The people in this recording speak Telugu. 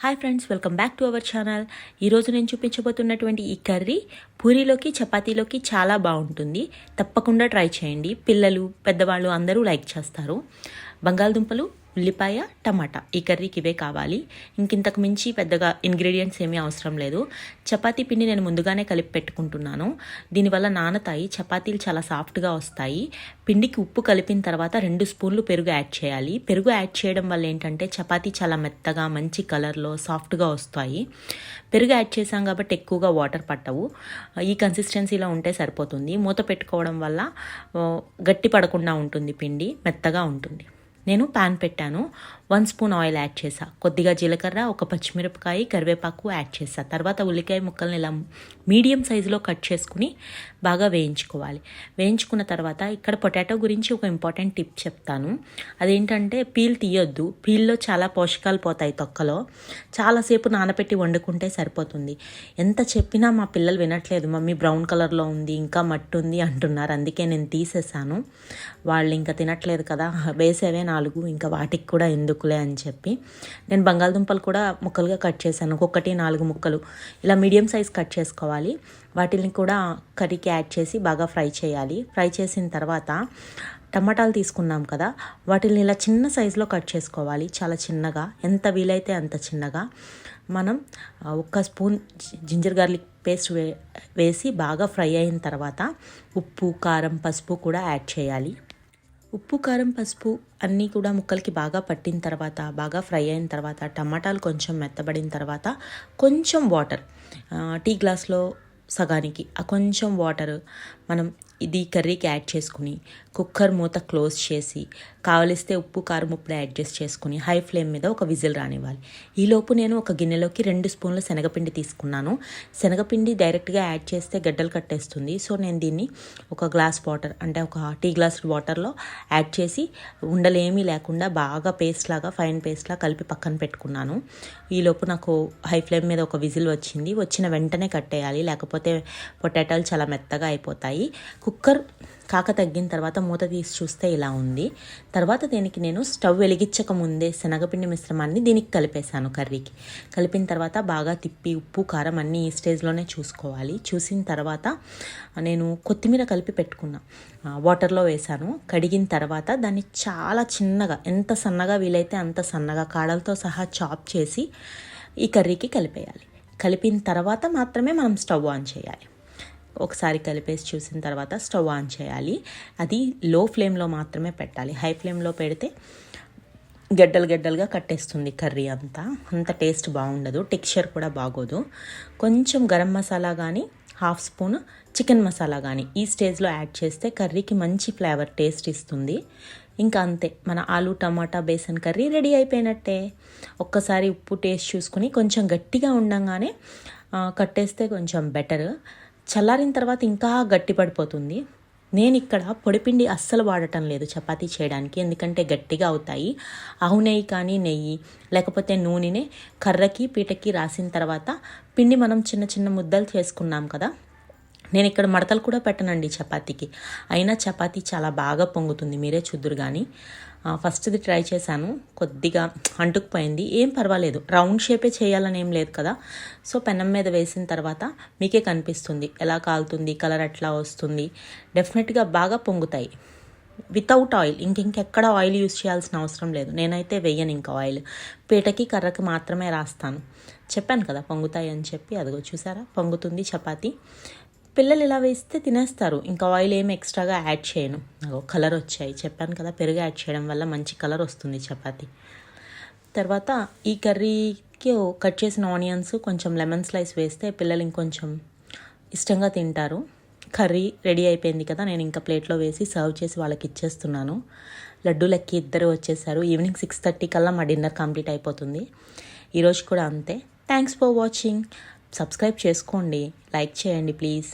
Hi friends, welcome back to our channel. ఈరోజు నేను చూపించబోతున్నటువంటి ఈ కర్రీ పూరీలోకి చపాతీలోకి చాలా బాగుంటుంది. తప్పకుండా ట్రై చేయండి. పిల్లలు పెద్దవాళ్ళు అందరూ లైక్ చేస్తారు. బంగాళదుంపలు, ఉల్లిపాయ, టమాటా ఈ కర్రీకి ఇవే కావాలి. ఇంతకు మించి పెద్దగా ఇంగ్రీడియంట్స్ ఏమీ అవసరం లేదు. చపాతీ పిండి నేను ముందుగానే కలిపి పెట్టుకుంటున్నాను. దీనివల్ల నానతాయి, చపాతీలు చాలా సాఫ్ట్గా వస్తాయి. పిండికి ఉప్పు కలిపిన తర్వాత 2 స్పూన్లు పెరుగు యాడ్ చేయాలి. పెరుగు యాడ్ చేయడం వల్ల ఏంటంటే చపాతీ చాలా మెత్తగా మంచి కలర్లో సాఫ్ట్గా వస్తాయి. పెరుగు యాడ్ చేసాం కాబట్టి ఎక్కువగా వాటర్ పట్టవు. ఈ కన్సిస్టెన్సీలో ఉంటే సరిపోతుంది. మూత పెట్టుకోవడం వల్ల గట్టి పడకుండా ఉంటుంది, పిండి మెత్తగా ఉంటుంది. నేను ప్యాన్ పెట్టాను. 1 స్పూన్ ఆయిల్ యాడ్ చేసా. కొద్దిగా జీలకర్ర, ఒక పచ్చిమిరపకాయ, కరివేపాకు యాడ్ చేసా. తర్వాత ఉల్లికాయ ముక్కల్ని ఇలా మీడియం సైజులో కట్ చేసుకుని బాగా వేయించుకోవాలి. వేయించుకున్న తర్వాత ఇక్కడ పొటాటో గురించి ఒక ఇంపార్టెంట్ టిప్ చెప్తాను. అదేంటంటే పీల్ తీయొద్దు. పీల్లో చాలా పోషకాలు పోతాయి తొక్కలో. చాలాసేపు నానబెట్టి వండుకుంటే సరిపోతుంది. ఎంత చెప్పినా మా పిల్లలు వినట్లేదు. మమ్మీ బ్రౌన్ కలర్లో ఉంది, ఇంకా మట్టి ఉంది అంటున్నారు. అందుకే నేను తీసేసాను. వాళ్ళు ఇంకా తినట్లేదు కదా, వేసేవే 4, ఇంకా వాటికి కూడా ఎందుకులే అని చెప్పి నేను బంగాళదుంపలు కూడా ముక్కలుగా కట్ చేశాను. ఒక్కొక్కటి 4 ముక్కలు ఇలా మీడియం సైజ్ కట్ చేసుకోవాలి. వాటిని కూడా కర్రీకి యాడ్ చేసి బాగా ఫ్రై చేయాలి. ఫ్రై చేసిన తర్వాత టమాటాలు తీసుకున్నాం కదా, వాటిని ఇలా చిన్న సైజులో కట్ చేసుకోవాలి. చాలా చిన్నగా, ఎంత వీలైతే అంత చిన్నగా. మనం 1 స్పూన్ జింజర్ గార్లిక్ పేస్ట్ వేసి బాగా ఫ్రై అయిన తర్వాత ఉప్పు, కారం, పసుపు కూడా యాడ్ చేయాలి. ఉప్పు, కారం, పసుపు అన్నీ కూడా ముక్కలకి బాగా పట్టిన తర్వాత, బాగా ఫ్రై అయిన తర్వాత, టమాటాలు కొంచెం మెత్తబడిన తర్వాత కొంచెం వాటర్, టీ గ్లాస్లో సగానికి ఆ కొంచెం వాటర్ మనం ఇది కర్రీకి యాడ్ చేసుకుని కుక్కర్ మూత క్లోజ్ చేసి కావలిస్తే ఉప్పు, కారం ఇప్పుడు అడ్జస్ట్ చేసుకుని హై ఫ్లేమ్ మీద ఒక విజిల్ రానివ్వాలి. ఈలోపు నేను ఒక గిన్నెలోకి 2 స్పూన్ల శనగపిండి తీసుకున్నాను. శనగపిండి డైరెక్ట్గా యాడ్ చేస్తే గడ్డలు కట్టేస్తుంది. సో నేను దీన్ని ఒక గ్లాస్ వాటర్, అంటే ఒక టీ గ్లాస్ వాటర్లో యాడ్ చేసి ఉండలేమీ లేకుండా బాగా పేస్ట్ లాగా, ఫైన్ పేస్ట్ లాగా కలిపి పక్కన పెట్టుకున్నాను. ఈలోపు నాకు హై ఫ్లేమ్ మీద ఒక విజిల్ వచ్చింది. వచ్చిన వెంటనే కట్టేయాలి, లేకపోతే పొటాటోలు చాలా మెత్తగా అయిపోతాయి. కుక్కర్ కాక తగ్గిన తర్వాత మూత తీసి చూస్తే ఇలా ఉంది. తర్వాత దీనికి నేను స్టవ్ వెలిగించక ముందే శనగపిండి మిశ్రమాన్ని దీనికి కలిపేశాను. కర్రీకి కలిపిన తర్వాత బాగా తిప్పి ఉప్పు, కారం అన్నీ ఈ స్టేజ్లోనే చూసుకోవాలి. చూసిన తర్వాత నేను కొత్తిమీర కలిపి పెట్టుకున్నా, వాటర్లో వేశాను. కడిగిన తర్వాత దాన్ని చాలా చిన్నగా, ఎంత సన్నగా వీలైతే అంత సన్నగా కాడలతో సహా చాప్ చేసి ఈ కర్రీకి కలిపేయాలి. కలిపిన తర్వాత మాత్రమే మనం స్టవ్ ఆన్ చేయాలి. ఒకసారి కలిపేసి చూసిన తర్వాత స్టవ్ ఆన్ చేయాలి. అది లో ఫ్లేమ్లో మాత్రమే పెట్టాలి. హై ఫ్లేమ్లో పెడితే గడ్డలుగా కట్టేస్తుంది కర్రీ అంత టేస్ట్ బాగుండదు, టెక్స్చర్ కూడా బాగోదు. కొంచెం గరం మసాలా కానీ, 1/2 స్పూన్ చికెన్ మసాలా కానీ ఈ స్టేజ్లో యాడ్ చేస్తే కర్రీకి మంచి ఫ్లేవర్, టేస్ట్ ఇస్తుంది. ఇంకా అంతే, మన ఆలు టమాటా బేసన్ కర్రీ రెడీ అయిపోయినట్టే. ఒక్కసారి ఉప్పు టేస్ట్ చూసుకుని కొంచెం గట్టిగా ఉండగానే కట్టేస్తే కొంచెం బెటర్. చల్లారిన తర్వాత ఇంకా గట్టి పడిపోతుంది. నేను ఇక్కడ పొడిపిండి అస్సలు వాడటం లేదు చపాతీ చేయడానికి, ఎందుకంటే గట్టిగా అవుతాయి. ఆవు నెయ్యి కానీ, నెయ్యి లేకపోతే నూనెనే కర్రకి, పీటకి రాసిన తర్వాత పిండి మనం చిన్న చిన్న ముద్దలు చేసుకున్నాం కదా, నేను ఇక్కడ మడతలు కూడా పెట్టనండి చపాతీకి. అయినా చపాతీ చాలా బాగా పొంగుతుంది, మీరే చూద్దురు. కానీ ఫస్ట్ది ట్రై చేశాను, కొద్దిగా అంటుకుపోయింది. ఏం పర్వాలేదు, రౌండ్ షేపే చేయాలని ఏం లేదు కదా. సో పెనం మీద వేసిన తర్వాత మీకే కనిపిస్తుంది ఎలా కాలుతుంది, కలర్ ఎట్లా వస్తుంది. డెఫినెట్గా బాగా పొంగుతాయి వితౌట్ ఆయిల్. ఇంకెక్కడ ఆయిల్ యూజ్ చేయాల్సిన అవసరం లేదు. నేనైతే వేయను ఇంకా ఆయిల్, పీటకి కర్రకి మాత్రమే రాస్తాను. చెప్పాను కదా పొంగుతాయి అని చెప్పి. అదిగో చూసారా, పొంగుతుంది చపాతీ. పిల్లలు ఇలా వేస్తే తినేస్తారు. ఇంకా ఆయిల్ ఏమి ఎక్స్ట్రాగా యాడ్ చేయను. కలర్ వచ్చాయి, చెప్పాను కదా, పెరుగు యాడ్ చేయడం వల్ల మంచి కలర్ వస్తుంది చపాతీ. తర్వాత ఈ కర్రీకి కట్ చేసిన ఆనియన్స్, కొంచెం లెమన్ స్లైస్ వేస్తే పిల్లలు ఇంకొంచెం ఇష్టంగా తింటారు. కర్రీ రెడీ అయిపోయింది కదా, నేను ఇంకా ప్లేట్లో వేసి సర్వ్ చేసి వాళ్ళకి ఇచ్చేస్తున్నాను. లడ్డూలకి 2 వచ్చేసారు. ఈవినింగ్ 6:30 కల్లా మా డిన్నర్ కంప్లీట్ అయిపోతుంది. ఈరోజు కూడా అంతే. Thanks for watching. సబ్స్క్రైబ్ చేసుకోండి, లైక్ చేయండి ప్లీజ్.